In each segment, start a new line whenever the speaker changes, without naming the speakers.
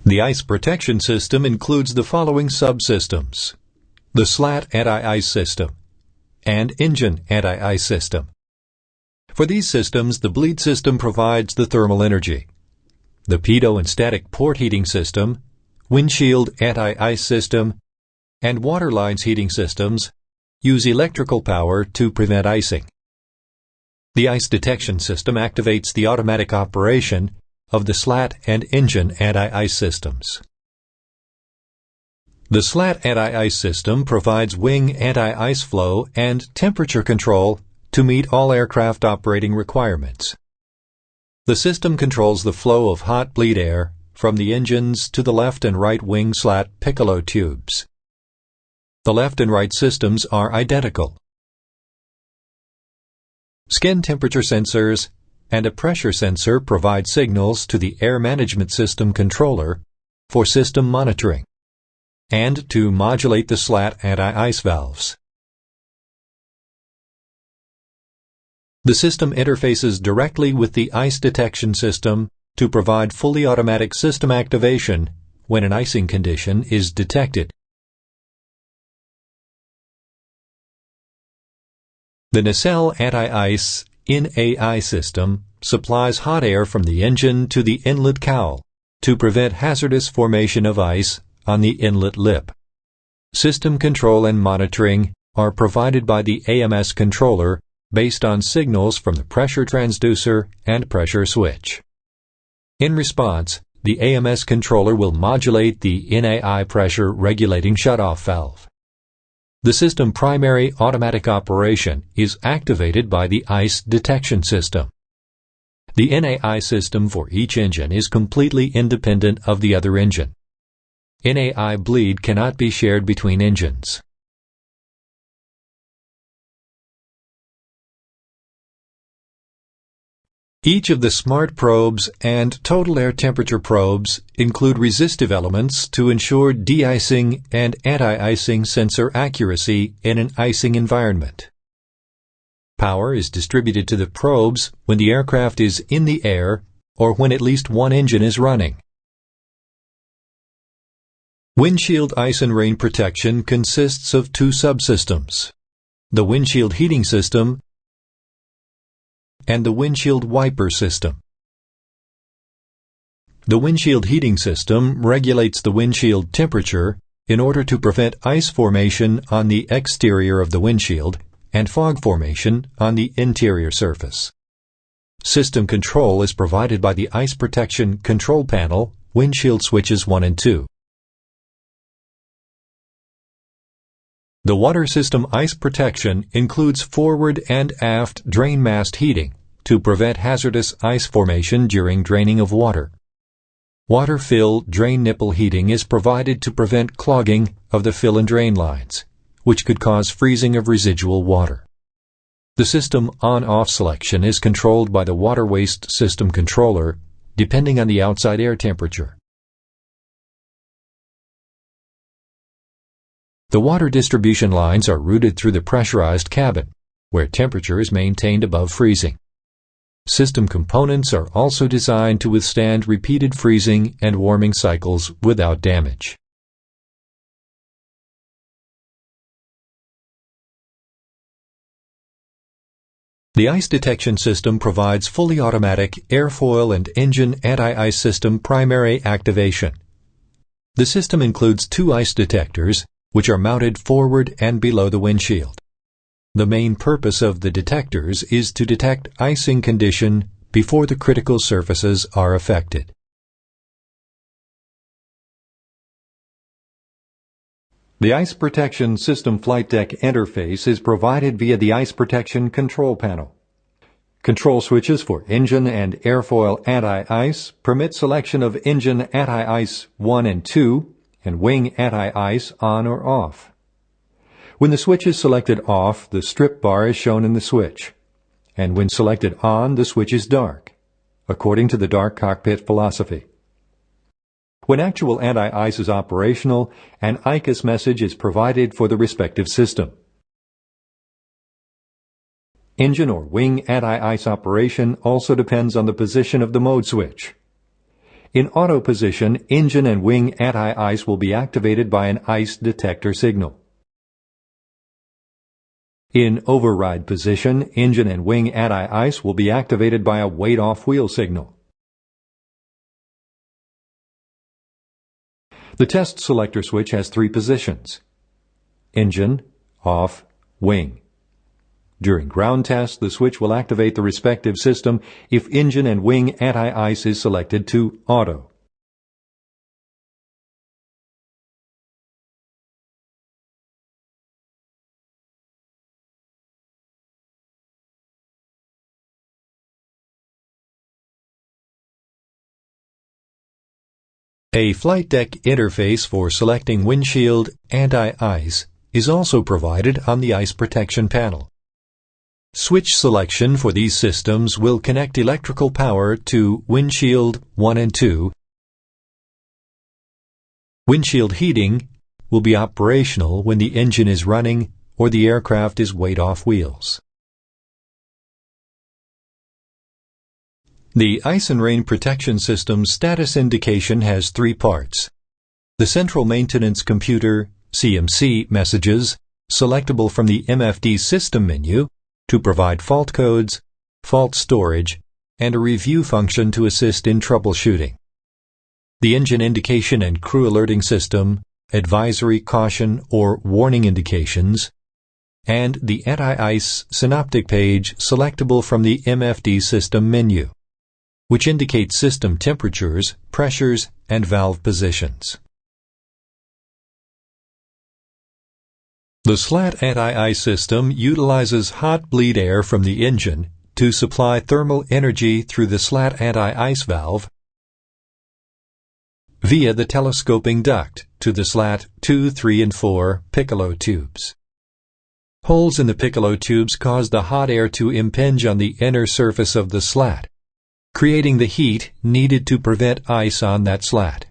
The ice protection system includes the following subsystems: the Slat anti-ice system and engine anti-ice system. For these systems, the bleed system provides the thermal energy. The pitot and static port heating system, windshield anti-ice system, and water lines heating systems use electrical power to prevent icing. The ice detection system activates the automatic operation of the Slat and engine anti-ice systems. The Slat anti-ice system provides wing anti-ice flow and temperature control to meet all aircraft operating requirements. The system controls the flow of hot bleed air from the engines to the left and right wing Slat Piccolo tubes. The left and right systems are identical. Skin temperature sensors and a pressure sensor provide signals to the air management system controller for system monitoring and to modulate the Slat anti-ice valves. The system interfaces directly with the ice detection system to provide fully automatic system activation when an icing condition is detected. The nacelle anti-ice NAI system supplies hot air from the engine to the inlet cowl to prevent hazardous formation of ice on the inlet lip. System control and monitoring are provided by the AMS controller based on signals from the pressure transducer and pressure switch. In response, the AMS controller will modulate the NAI pressure regulating shutoff valve. The system primary automatic operation is activated by the ice detection system. The NAI system for each engine is completely independent of the other engine. NAI bleed cannot be shared between engines. Each of the smart probes and total air temperature probes include resistive elements to ensure de-icing and anti-icing sensor accuracy in an icing environment. Power is distributed to the probes when the aircraft is in the air or when at least one engine is running. Windshield ice and rain protection consists of two subsystems: the windshield heating system and the windshield wiper system. The windshield heating system regulates the windshield temperature in order to prevent ice formation on the exterior of the windshield and fog formation on the interior surface. System control is provided by the ice protection control panel, windshield switches 1 and 2. The water system ice protection includes forward and aft drain mast heating to prevent hazardous ice formation during draining of water. Water fill drain nipple heating is provided to prevent clogging of the fill and drain lines, which could cause freezing of residual water. The system on-off selection is controlled by the water waste system controller, depending on the outside air temperature. The water distribution lines are routed through the pressurized cabin, where temperature is maintained above freezing. System components are also designed to withstand repeated freezing and warming cycles without damage. The ice detection system provides fully automatic airfoil and engine anti-ice system primary activation. The system includes two ice detectors, which are mounted forward and below the windshield. The main purpose of the detectors is to detect icing condition before the critical surfaces are affected. The Ice Protection System Flight Deck interface is provided via the Ice Protection Control Panel. Control switches for engine and airfoil anti-ice permit selection of engine anti-ice 1 and 2 and wing anti-ice on or off. When the switch is selected off, the strip bar is shown in the switch, and when selected on, the switch is dark, according to the dark cockpit philosophy. When actual anti-ice is operational, an ICAS message is provided for the respective system. Engine or wing anti-ice operation also depends on the position of the mode switch. In auto position, engine and wing anti-ice will be activated by an ice detector signal. In override position, engine and wing anti-ice will be activated by a weight-off wheel signal. The test selector switch has 3 positions: engine, off, wing. During ground test, the switch will activate the respective system if engine and wing anti-ice is selected to auto. A flight deck interface for selecting windshield anti-ice is also provided on the ice protection panel. Switch selection for these systems will connect electrical power to windshield 1 and 2. Windshield heating will be operational when the engine is running or the aircraft is weight-off wheels. The Ice and Rain Protection System status indication has 3 parts. The Central Maintenance Computer CMC messages, selectable from the MFD System menu, to provide fault codes, fault storage, and a review function to assist in troubleshooting. The Engine Indication and Crew Alerting System, advisory, caution, or warning indications, and the Anti-Ice Synoptic page selectable from the MFD System menu, which indicates system temperatures, pressures, and valve positions. The Slat anti-ice system utilizes hot bleed air from the engine to supply thermal energy through the Slat anti-ice valve via the telescoping duct to the Slat 2, 3, and 4 Piccolo tubes. Holes in the Piccolo tubes cause the hot air to impinge on the inner surface of the slat, creating the heat needed to prevent ice on that slat.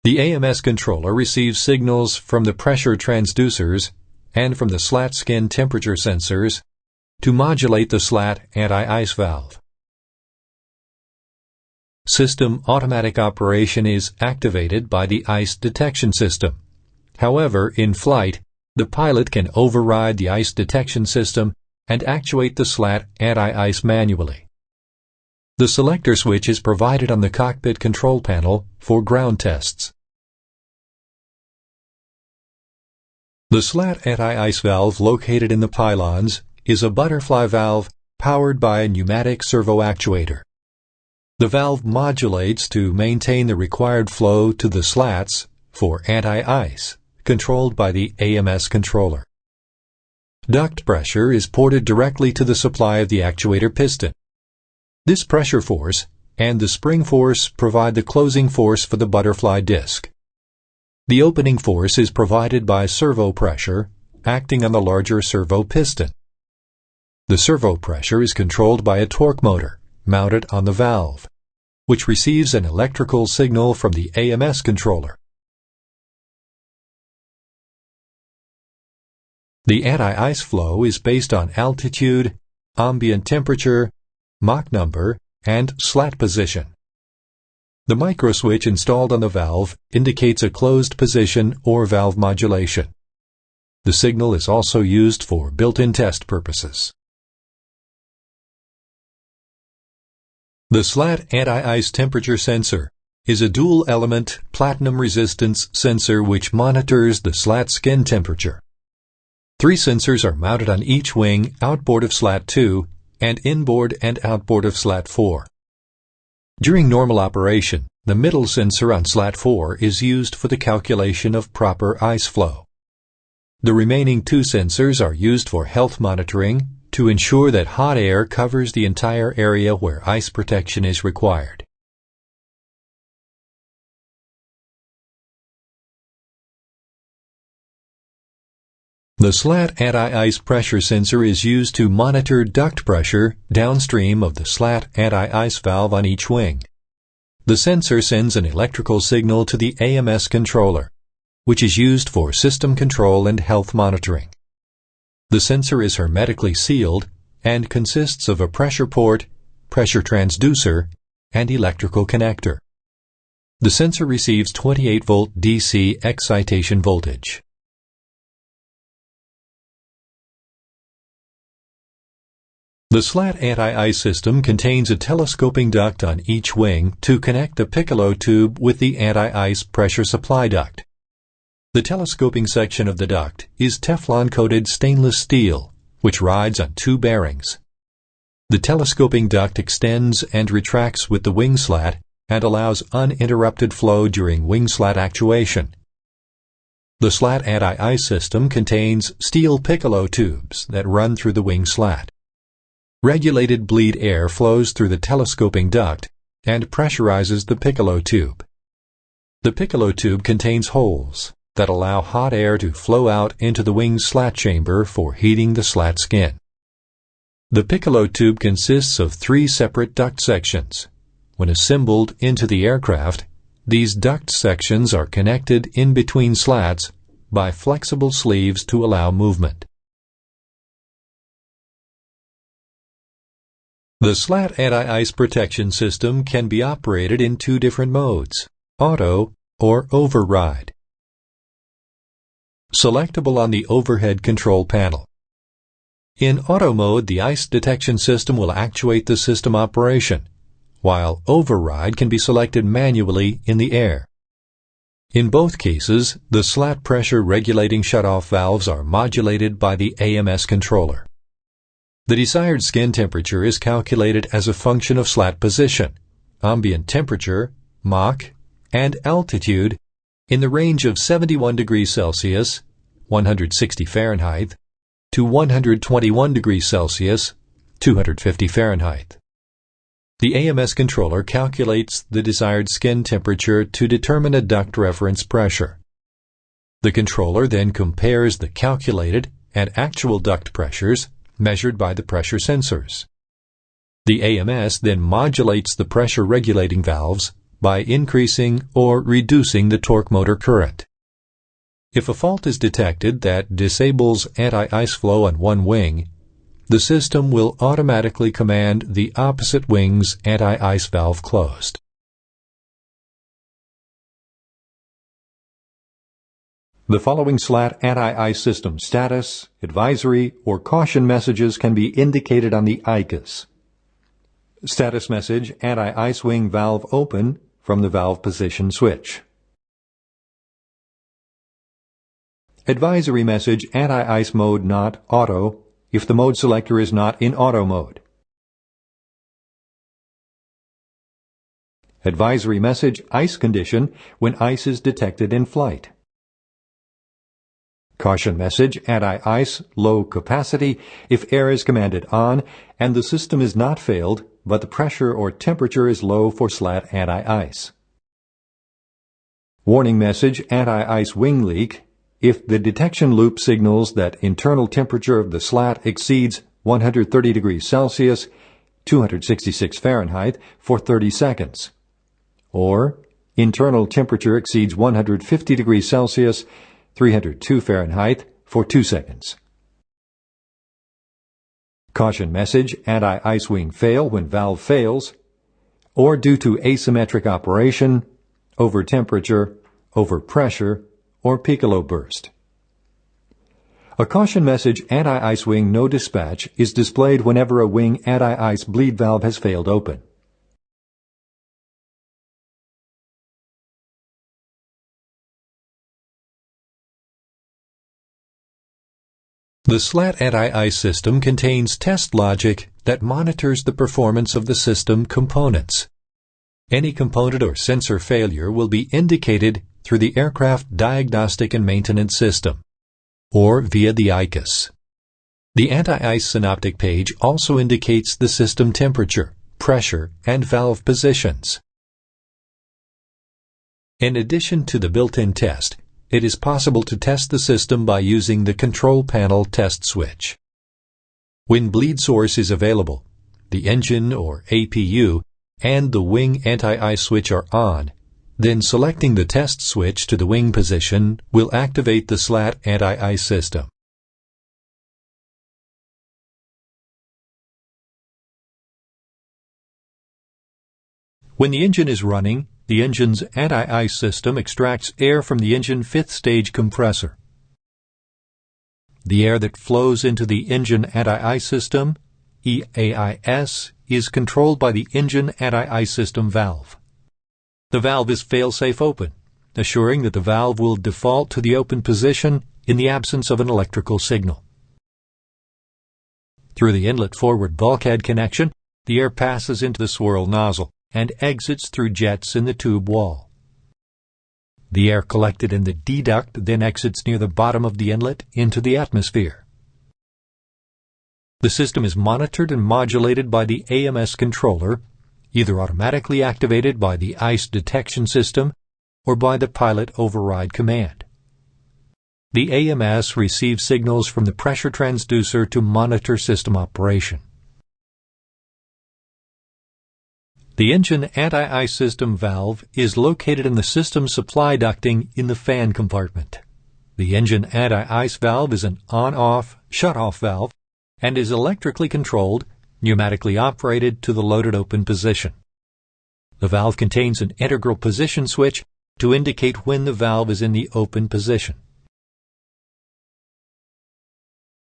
The AMS controller receives signals from the pressure transducers and from the slat skin temperature sensors to modulate the slat anti-ice valve. System automatic operation is activated by the ice detection system. However, in flight, the pilot can override the ice detection system and actuate the slat anti-ice manually. The selector switch is provided on the cockpit control panel for ground tests. The slat anti-ice valve located in the pylons is a butterfly valve powered by a pneumatic servo actuator. The valve modulates to maintain the required flow to the slats for anti-ice, controlled by the AMS controller. Duct pressure is ported directly to the supply of the actuator piston. This pressure force and the spring force provide the closing force for the butterfly disc. The opening force is provided by servo pressure acting on the larger servo piston. The servo pressure is controlled by a torque motor mounted on the valve, which receives an electrical signal from the AMS controller. The anti-ice flow is based on altitude, ambient temperature, Mach number, and slat position. The microswitch installed on the valve indicates a closed position or valve modulation. The signal is also used for built-in test purposes. The Slat anti-ice temperature sensor is a dual-element platinum resistance sensor which monitors the slat skin temperature. 3 sensors are mounted on each wing outboard of Slat 2 and inboard and outboard of Slat 4. During normal operation, the middle sensor on Slat 4 is used for the calculation of proper ice flow. The remaining 2 sensors are used for health monitoring to ensure that hot air covers the entire area where ice protection is required. The Slat anti-ice pressure sensor is used to monitor duct pressure downstream of the Slat anti-ice valve on each wing. The sensor sends an electrical signal to the AMS controller, which is used for system control and health monitoring. The sensor is hermetically sealed and consists of a pressure port, pressure transducer, and electrical connector. The sensor receives 28-volt DC excitation voltage. The Slat anti-ice system contains a telescoping duct on each wing to connect the Piccolo tube with the anti-ice pressure supply duct. The telescoping section of the duct is Teflon-coated stainless steel, which rides on two bearings. The telescoping duct extends and retracts with the wing slat and allows uninterrupted flow during wing slat actuation. The Slat anti-ice system contains steel Piccolo tubes that run through the wing slat. Regulated bleed air flows through the telescoping duct and pressurizes the Piccolo tube. The Piccolo tube contains holes that allow hot air to flow out into the wing slat chamber for heating the slat skin. The Piccolo tube consists of 3 separate duct sections. When assembled into the aircraft, these duct sections are connected in between slats by flexible sleeves to allow movement. The Slat anti-ice protection system can be operated in 2 different modes, auto or override. Selectable on the overhead control panel. In auto mode, the ice detection system will actuate the system operation, while override can be selected manually in the air. In both cases, the slat pressure regulating shutoff valves are modulated by the AMS controller. The desired skin temperature is calculated as a function of slat position, ambient temperature, Mach, and altitude in the range of 71 degrees Celsius, 160 Fahrenheit, to 121 degrees Celsius, 250 Fahrenheit. The AMS controller calculates the desired skin temperature to determine a duct reference pressure. The controller then compares the calculated and actual duct pressures measured by the pressure sensors. The AMS then modulates the pressure regulating valves by increasing or reducing the torque motor current. If a fault is detected that disables anti-ice flow on one wing, the system will automatically command the opposite wing's anti-ice valve closed. The following slat anti-ice system status, advisory, or caution messages can be indicated on the ICUS. Status message, anti-ice wing valve open from the valve position switch. Advisory message, anti-ice mode not auto if the mode selector is not in auto mode. Advisory message, ice condition when ice is detected in flight. Caution message, anti-ice, low capacity, if air is commanded on and the system is not failed, but the pressure or temperature is low for slat anti-ice. Warning message, anti-ice wing leak, if the detection loop signals that internal temperature of the slat exceeds 130 degrees Celsius, 266 Fahrenheit, for 30 seconds. Or, internal temperature exceeds 150 degrees Celsius, 302 Fahrenheit, for 2 seconds. Caution message, anti-ice wing fail when valve fails, or due to asymmetric operation, over temperature, over pressure, or Piccolo burst. A caution message, anti-ice wing no dispatch, is displayed whenever a wing anti-ice bleed valve has failed open. The Slat anti-ice system contains test logic that monitors the performance of the system components. Any component or sensor failure will be indicated through the aircraft diagnostic and maintenance system, or via the ICUS. The anti-ice synoptic page also indicates the system temperature, pressure, and valve positions. In addition to the built-in test, it is possible to test the system by using the control panel test switch. When bleed source is available, the engine or APU and the wing anti-ice switch are on, then selecting the test switch to the wing position will activate the Slat anti-ice system. When the engine is running, the engine's anti-ice system extracts air from the engine fifth-stage compressor. The air that flows into the engine anti-ice system, EAIS, is controlled by the engine anti-ice system valve. The valve is fail-safe open, assuring that the valve will default to the open position in the absence of an electrical signal. Through the inlet forward bulkhead connection, the air passes into the swirl nozzle and exits through jets in the tube wall. The air collected in the D duct then exits near the bottom of the inlet into the atmosphere. The system is monitored and modulated by the AMS controller, either automatically activated by the ice detection system or by the pilot override command. The AMS receives signals from the pressure transducer to monitor system operation. The engine anti-ice system valve is located in the system supply ducting in the fan compartment. The engine anti-ice valve is an on-off, shut-off valve and is electrically controlled, pneumatically operated to the loaded open position. The valve contains an integral position switch to indicate when the valve is in the open position.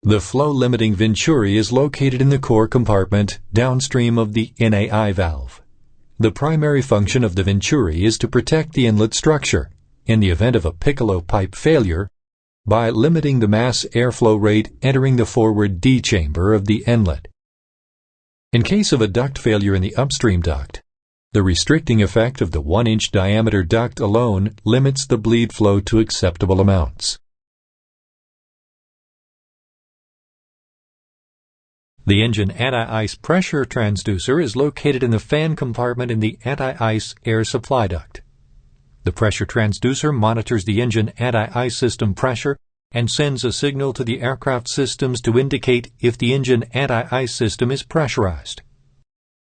The flow-limiting venturi is located in the core compartment downstream of the NAI valve. The primary function of the venturi is to protect the inlet structure, in the event of a Piccolo pipe failure, by limiting the mass airflow rate entering the forward D chamber of the inlet. In case of a duct failure in the upstream duct, the restricting effect of the 1-inch diameter duct alone limits the bleed flow to acceptable amounts. The engine anti-ice pressure transducer is located in the fan compartment in the anti-ice air supply duct. The pressure transducer monitors the engine anti-ice system pressure and sends a signal to the aircraft systems to indicate if the engine anti-ice system is pressurized.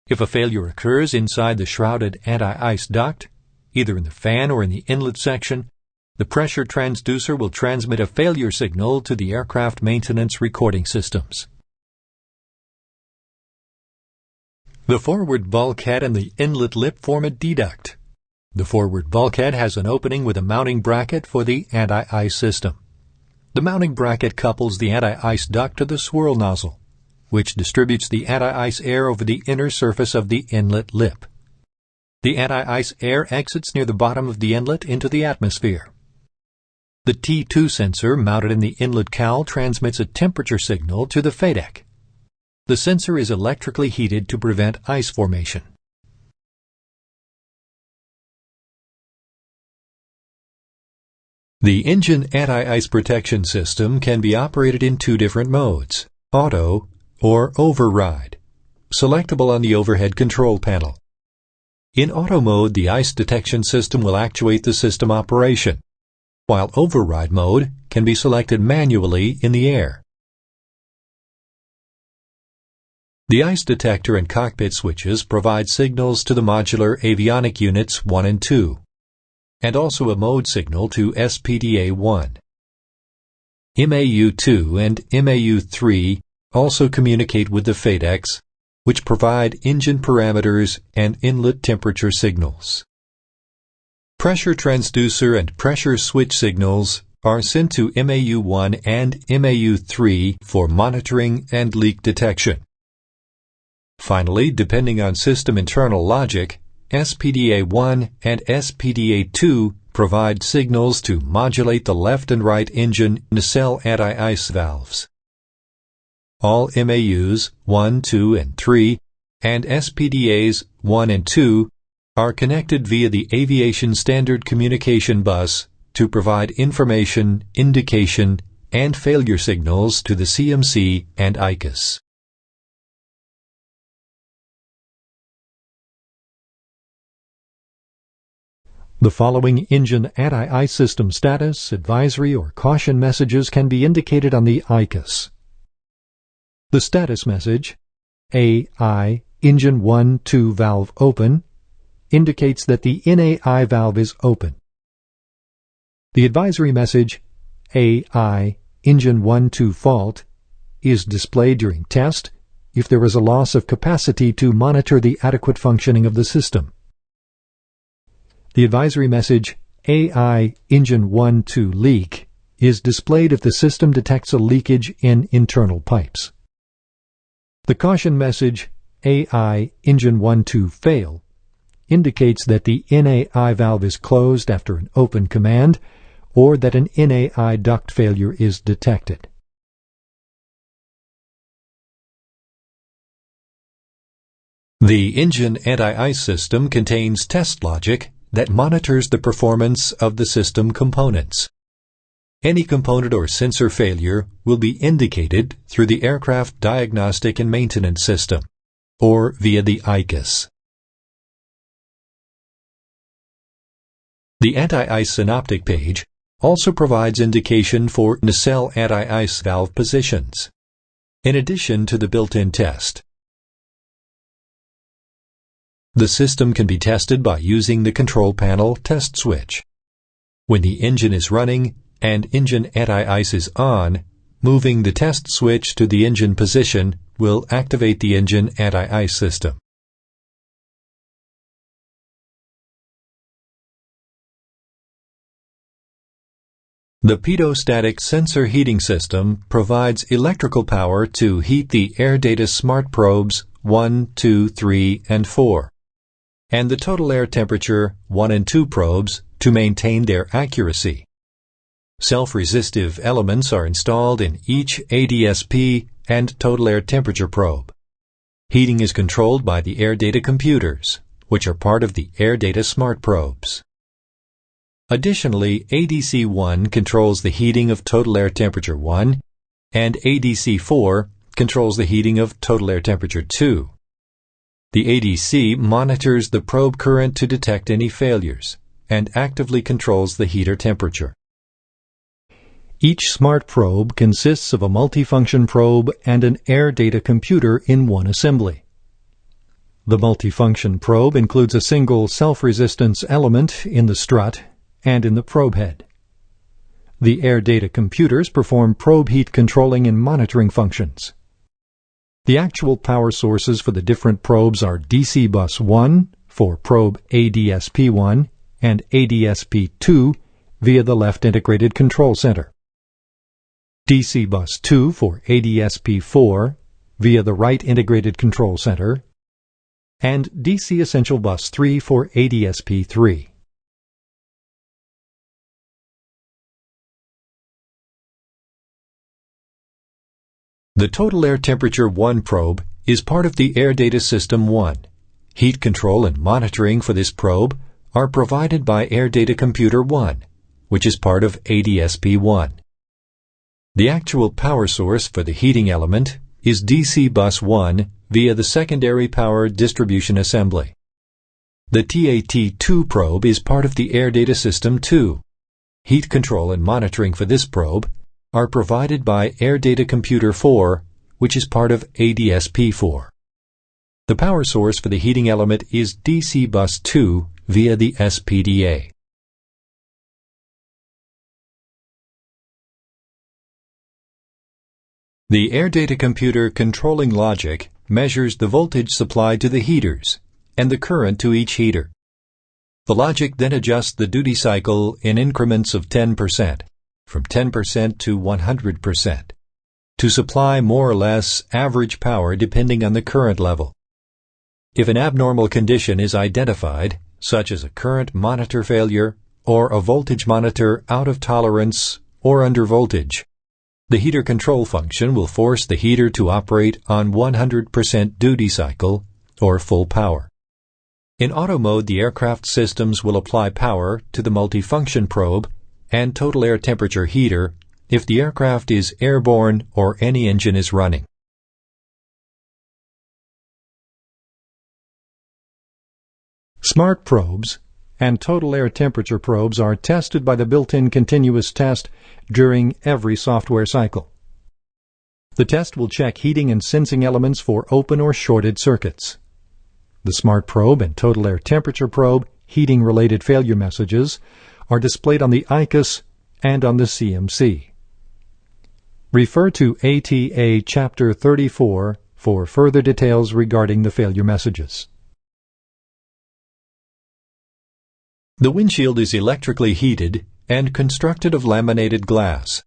If a failure occurs inside the shrouded anti-ice duct, either in the fan or in the inlet section, the pressure transducer will transmit a failure signal to the aircraft maintenance recording systems. The forward bulkhead and the inlet lip form a D duct. The forward bulkhead has an opening with a mounting bracket for the anti-ice system. The mounting bracket couples the anti-ice duct to the swirl nozzle, which distributes the anti-ice air over the inner surface of the inlet lip. The anti-ice air exits near the bottom of the inlet into the atmosphere. The T2 sensor mounted in the inlet cowl transmits a temperature signal to the FADEC. The sensor is electrically heated to prevent ice formation. The engine anti-ice protection system can be operated in two different modes, auto or override, selectable on the overhead control panel. In auto mode, the ice detection system will actuate the system operation, while override mode can be selected manually in the air. The ice detector and cockpit switches provide signals to the modular avionic units 1 and 2, and also a mode signal to SPDA-1. MAU-2 and MAU-3 also communicate with the FADECs, which provide engine parameters and inlet temperature signals. Pressure transducer and pressure switch signals are sent to MAU-1 and MAU-3 for monitoring and leak detection. Finally, depending on system internal logic, SPDA-1 and SPDA-2 provide signals to modulate the left and right engine nacelle anti-ice valves. All MAUs 1, 2, and 3 and SPDAs 1 and 2 are connected via the Aviation Standard Communication Bus to provide information, indication, and failure signals to the CMC and ICAS. The following engine anti-ice system status, advisory, or caution messages can be indicated on the ICAS. The status message, AI, engine 1-2 valve open, indicates that the NAI valve is open. The advisory message, AI, engine 1-2 fault, is displayed during test if there is a loss of capacity to monitor the adequate functioning of the system. The advisory message AI Engine 1-2 leak is displayed if the system detects a leakage in internal pipes. The caution message AI Engine 1-2 fail indicates that the NAI valve is closed after an open command or that an NAI duct failure is detected. The engine anti-ice system contains test logic that monitors the performance of the system components. Any component or sensor failure will be indicated through the Aircraft Diagnostic and Maintenance System, or via the ICAS. The anti-ice synoptic page also provides indication for nacelle anti-ice valve positions, in addition to the built-in test. The system can be tested by using the control panel test switch. When the engine is running and engine anti-ice is on, moving the test switch to the engine position will activate the engine anti-ice system. The pitot-static sensor heating system provides electrical power to heat the AirData smart probes 1, 2, 3, and 4, and the total air temperature 1 and 2 probes to maintain their accuracy. Self-resistive elements are installed in each ADSP and total air temperature probe. Heating is controlled by the AirData computers, which are part of the AirData smart probes. Additionally, ADC1 controls the heating of total air temperature 1, and ADC4 controls the heating of total air temperature 2. The ADC monitors the probe current to detect any failures and actively controls the heater temperature. Each smart probe consists of a multifunction probe and an AirData computer in one assembly. The multifunction probe includes a single self-resistance element in the strut and in the probe head. The AirData computers perform probe heat controlling and monitoring functions. The actual power sources for the different probes are DC bus 1 for probe ADSP1 and ADSP2 via the left integrated control center, DC bus 2 for ADSP4 via the right integrated control center, and DC essential bus 3 for ADSP3. The total air temperature 1 probe is part of the AirData System 1. Heat control and monitoring for this probe are provided by AirData Computer 1, which is part of ADSP1. The actual power source for the heating element is DC bus 1 via the secondary power distribution assembly. The TAT2 probe is part of the AirData System 2. Heat control and monitoring for this probe are provided by AirData Computer 4, which is part of ADSP4. The power source for the heating element is DC bus 2 via the SPDA. The AirData computer controlling logic measures the voltage supplied to the heaters and the current to each heater. The logic then adjusts the duty cycle in increments of 10%, from 10% to 100%, to supply more or less average power depending on the current level. If an abnormal condition is identified, such as a current monitor failure or a voltage monitor out of tolerance or under voltage, the heater control function will force the heater to operate on 100% duty cycle or full power. In auto mode, the aircraft systems will apply power to the multifunction probe and total air temperature heater if the aircraft is airborne or any engine is running. Smart probes and total air temperature probes are tested by the built-in continuous test during every software cycle. The test will check heating and sensing elements for open or shorted circuits. The smart probe and total air temperature probe heating-related failure messages are displayed on the ICAS and on the CMC. Refer to ATA Chapter 34 for further details regarding the failure messages. The windshield is electrically heated and constructed of laminated glass.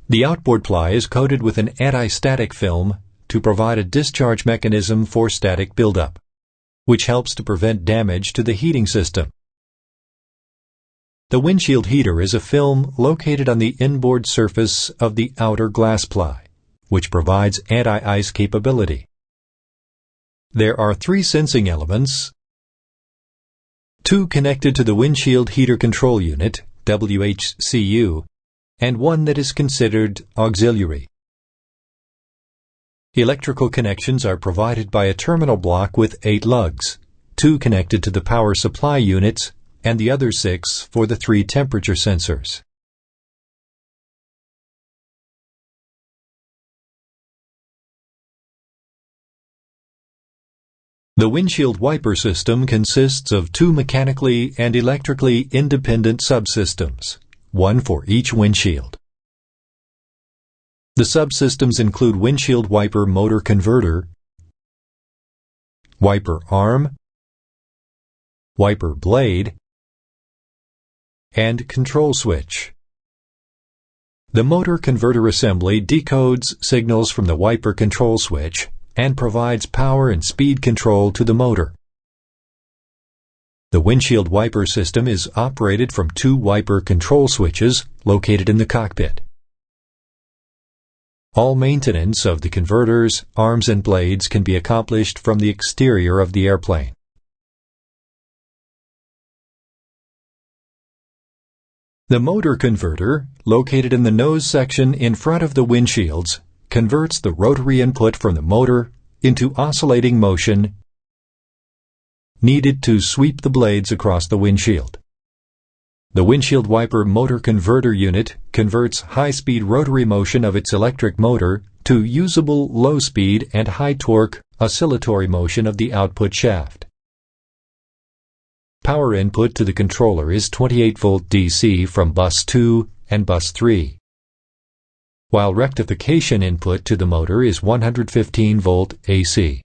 The outboard ply is coated with an anti-static film to provide a discharge mechanism for static buildup, which helps to prevent damage to the heating system. The windshield heater is a film located on the inboard surface of the outer glass ply, which provides anti-ice capability. There are 3 sensing elements, 2 connected to the windshield heater control unit, WHCU, and 1 that is considered auxiliary. Electrical connections are provided by a terminal block with 8 lugs, 2 connected to the power supply units, and the other 6 for the 3 temperature sensors. The windshield wiper system consists of 2 mechanically and electrically independent subsystems, 1 for each windshield. The subsystems include windshield wiper motor converter, wiper arm, wiper blade, and control switch. The motor converter assembly decodes signals from the wiper control switch and provides power and speed control to the motor. The windshield wiper system is operated from 2 wiper control switches located in the cockpit. All maintenance of the converters, arms, and blades can be accomplished from the exterior of the airplane. The motor converter, located in the nose section in front of the windshields, converts the rotary input from the motor into oscillating motion needed to sweep the blades across the windshield. The windshield wiper motor converter unit converts high-speed rotary motion of its electric motor to usable low-speed and high-torque oscillatory motion of the output shaft. Power input to the controller is 28-volt DC from bus 2 and bus 3, while rectification input to the motor is 115-volt AC.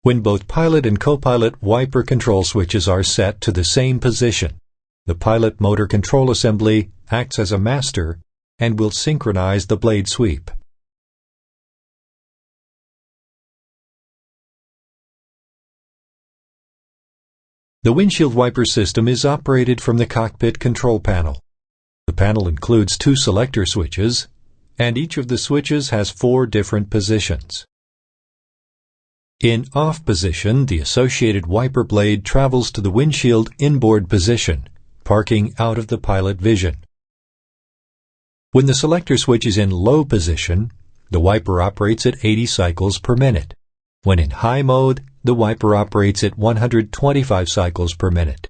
When both pilot and co-pilot wiper control switches are set to the same position, the pilot motor control assembly acts as a master and will synchronize the blade sweep. The windshield wiper system is operated from the cockpit control panel. The panel includes 2 selector switches, and each of the switches has 4 different positions. In off position, the associated wiper blade travels to the windshield inboard position, parking out of the pilot vision. When the selector switch is in low position, the wiper operates at 80 cycles per minute. When in high mode, the wiper operates at 125 cycles per minute.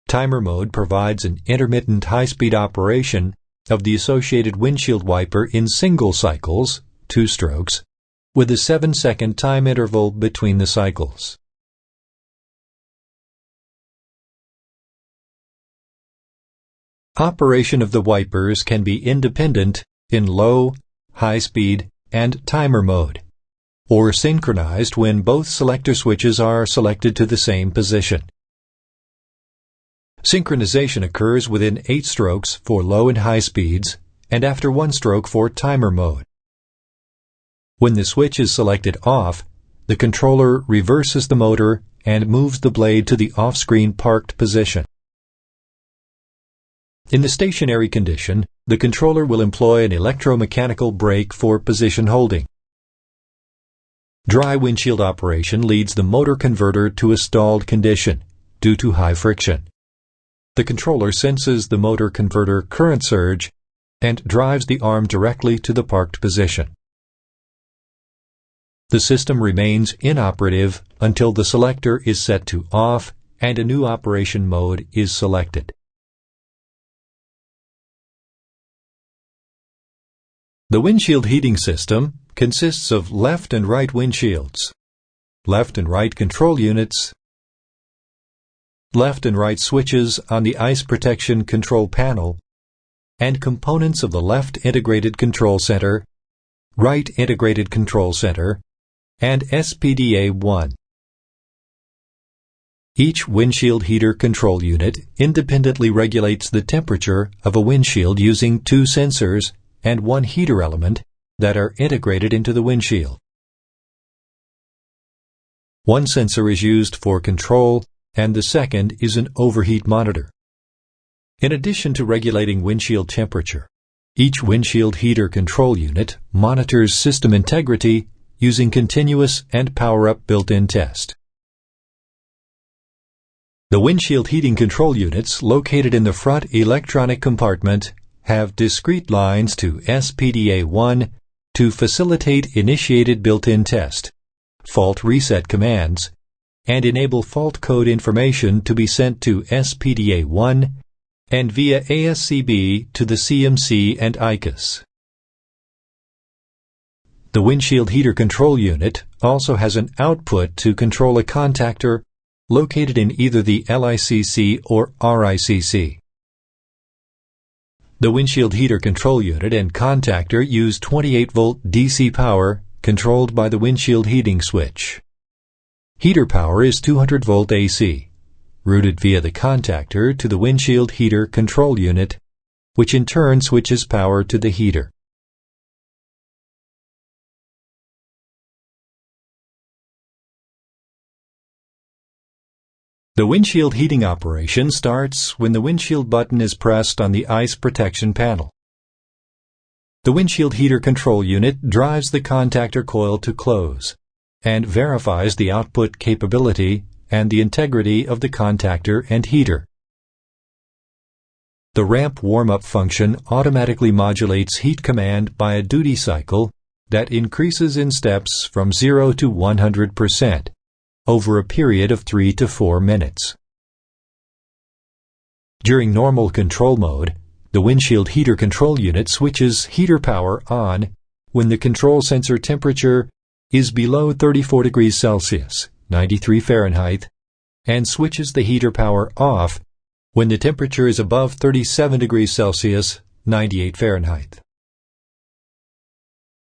Timer mode provides an intermittent high-speed operation of the associated windshield wiper in single cycles, 2 strokes, with a 7-second time interval between the cycles. Operation of the wipers can be independent in low, high-speed, and timer mode, or synchronized when both selector switches are selected to the same position. Synchronization occurs within 8 strokes for low and high speeds, and after 1 stroke for timer mode. When the switch is selected off, the controller reverses the motor and moves the blade to the off-screen parked position. In the stationary condition, the controller will employ an electromechanical brake for position holding. Dry windshield operation leads the motor converter to a stalled condition due to high friction. The controller senses the motor converter current surge and drives the arm directly to the parked position. The system remains inoperative until the selector is set to off and a new operation mode is selected. The windshield heating system consists of left and right windshields, left and right control units, left and right switches on the ice protection control panel, and components of the left integrated control center, right integrated control center, and SPDA1. Each windshield heater control unit independently regulates the temperature of a windshield using two sensors and one heater element that are integrated into the windshield. One sensor is used for control and the second is an overheat monitor. In addition to regulating windshield temperature, each windshield heater control unit monitors system integrity using continuous and power-up built-in test. The windshield heating control units located in the front electronic compartment have discrete lines to SPDA1 to facilitate initiated built-in test, fault reset commands, and enable fault code information to be sent to SPDA1 and via ASCB to the CMC and ICUS. The windshield heater control unit also has an output to control a contactor located in either the LICC or RICC. The windshield heater control unit and contactor use 28-volt DC power controlled by the windshield heating switch. Heater power is 200-volt AC, routed via the contactor to the windshield heater control unit, which in turn switches power to the heater. The windshield heating operation starts when the windshield button is pressed on the ice protection panel. The windshield heater control unit drives the contactor coil to close and verifies the output capability and the integrity of the contactor and heater. The ramp warm-up function automatically modulates heat command by a duty cycle that increases in steps from 0 to 100% over a period of 3 to 4 minutes. During normal control mode, the windshield heater control unit switches heater power on when the control sensor temperature is below 34 degrees Celsius, 93 Fahrenheit, and switches the heater power off when the temperature is above 37 degrees Celsius, 98 Fahrenheit.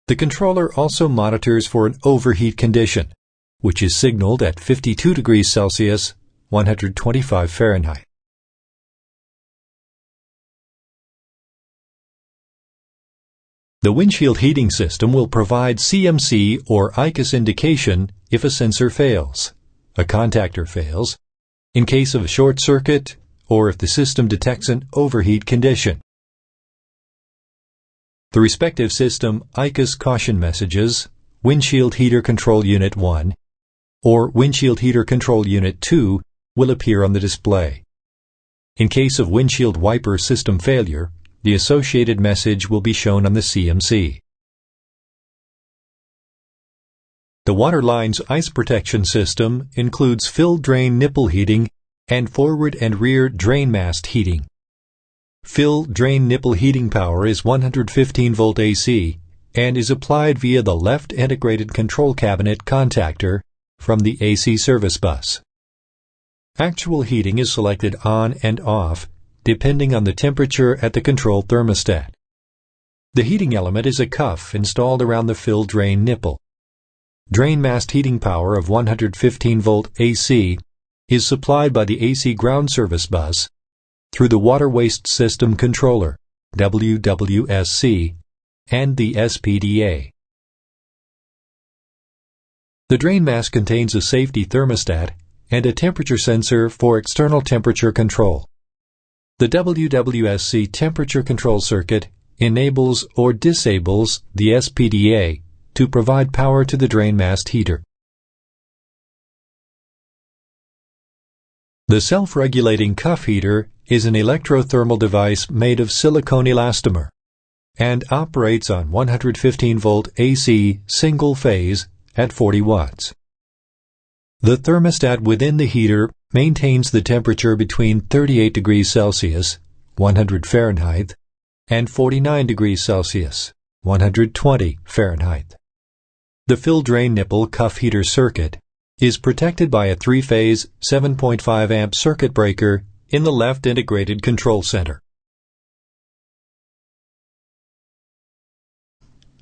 The controller also monitors for an overheat condition, which is signaled at 52 degrees Celsius, 125 Fahrenheit. The windshield heating system will provide CMC or ICUS indication if a sensor fails, a contactor fails, in case of a short circuit, or if the system detects an overheat condition. The respective system ICUS caution messages, Windshield Heater Control Unit 1, or Windshield Heater Control Unit 2 will appear on the display. In case of windshield wiper system failure, the associated message will be shown on the CMC. The waterline's ice protection system includes fill-drain nipple heating and forward and rear drain mast heating. Fill-drain nipple heating power is 115-volt AC and is applied via the left integrated control cabinet contactor from the AC service bus. Actual heating is selected on and off depending on the temperature at the control thermostat. The heating element is a cuff installed around the fill-drain nipple. Drain mast heating power of 115-volt AC is supplied by the AC ground service bus through the Water Waste System Controller, WWSC, and the SPDA. The drain mast contains a safety thermostat and a temperature sensor for external temperature control. The WWSC temperature control circuit enables or disables the SPDA to provide power to the drain mast heater. The self-regulating cuff heater is an electrothermal device made of silicone elastomer and operates on 115-volt AC single phase at 40 watts. The thermostat within the heater maintains the temperature between 38 degrees Celsius, 100 Fahrenheit, and 49 degrees Celsius, 120 Fahrenheit. The fill-drain nipple cuff heater circuit is protected by a 3-phase 7.5 amp circuit breaker in the left integrated control center.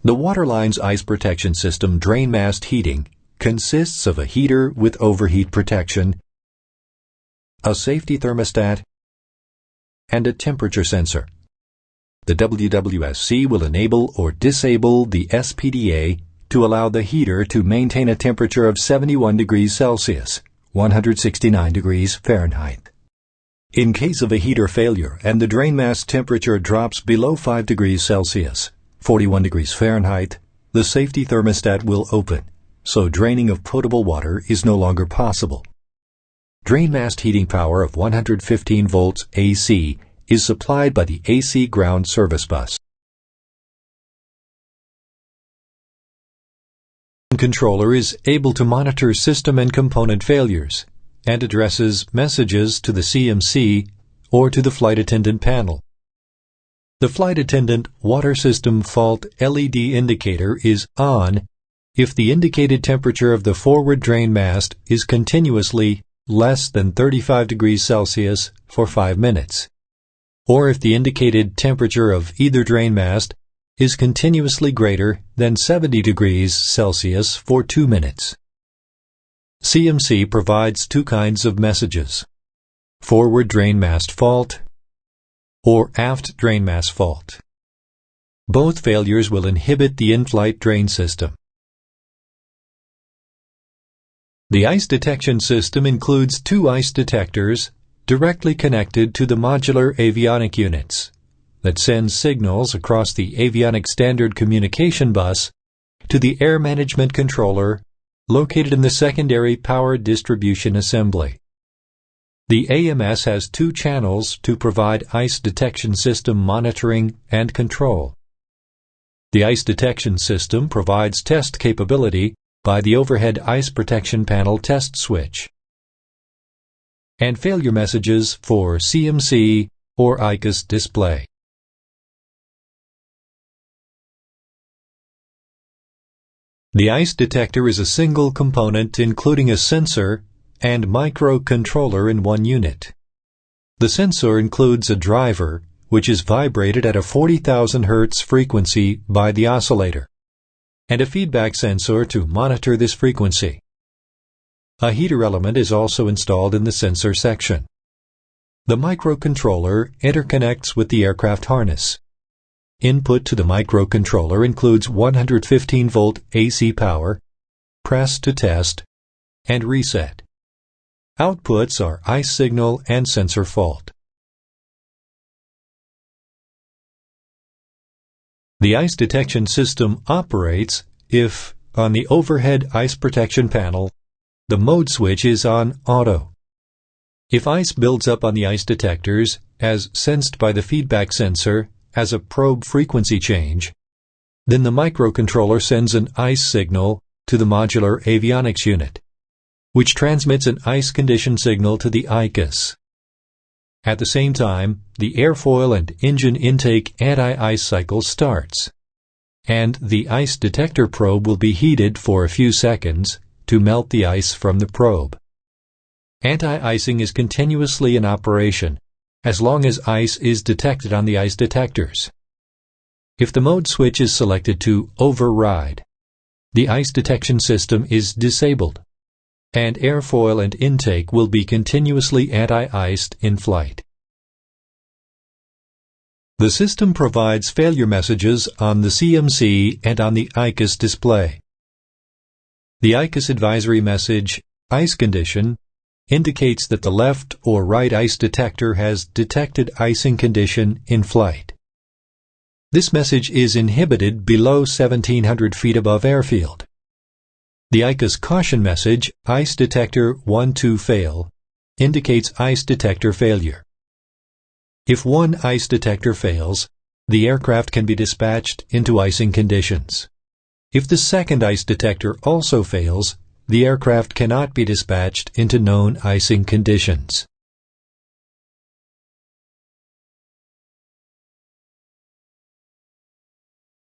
The waterline's ice protection system drain mast heating consists of a heater with overheat protection, a safety thermostat, and a temperature sensor. The WWSC will enable or disable the SPDA to allow the heater to maintain a temperature of 71 degrees Celsius, 169 degrees Fahrenheit. In case of a heater failure and the drain mast temperature drops below 5 degrees Celsius, 41 degrees Fahrenheit, the safety thermostat will open, so draining of potable water is no longer possible. Drain mast heating power of 115 volts AC is supplied by the AC ground service bus. The controller is able to monitor system and component failures and addresses messages to the CMC or to the flight attendant panel. The flight attendant water system fault LED indicator is on if the indicated temperature of the forward drain mast is continuously less than 35 degrees Celsius for 5 minutes, or if the indicated temperature of either drain mast is continuously greater than 70 degrees Celsius for 2 minutes. CMC provides two kinds of messages: forward drain mast fault or aft drain mast fault. Both failures will inhibit the in-flight drain system. The ice detection system includes 2 ice detectors directly connected to the modular avionic units that send signals across the avionic standard communication bus to the air management controller located in the secondary power distribution assembly. The AMS has 2 channels to provide ice detection system monitoring and control. The ice detection system provides test capability by the overhead ice protection panel test switch, and failure messages for CMC or ICUS display. The ice detector is a single component including a sensor and microcontroller in one unit. The sensor includes a driver, which is vibrated at a 40,000 Hz frequency by the oscillator, and a feedback sensor to monitor this frequency. A heater element is also installed in the sensor section. The microcontroller interconnects with the aircraft harness. Input to the microcontroller includes 115 volt AC power, press to test, and reset. Outputs are ice signal and sensor fault. The ice detection system operates if, on the overhead ice protection panel, the mode switch is on auto. If ice builds up on the ice detectors, as sensed by the feedback sensor as a probe frequency change, then the microcontroller sends an ice signal to the modular avionics unit, which transmits an ice condition signal to the ICUS. At the same time, the airfoil and engine intake anti-ice cycle starts, and the ice detector probe will be heated for a few seconds to melt the ice from the probe. Anti-icing is continuously in operation as long as ice is detected on the ice detectors. If the mode switch is selected to override, the ice detection system is disabled, and airfoil and intake will be continuously anti-iced in flight. The system provides failure messages on the CMC and on the ICUS display. The ICUS advisory message, ice condition, indicates that the left or right ice detector has detected icing condition in flight. This message is inhibited below 1,700 feet above airfield. The ICUS caution message, ice detector 1-2 fail, indicates ice detector failure. If one ice detector fails, the aircraft can be dispatched into icing conditions. If the second ice detector also fails, the aircraft cannot be dispatched into known icing conditions.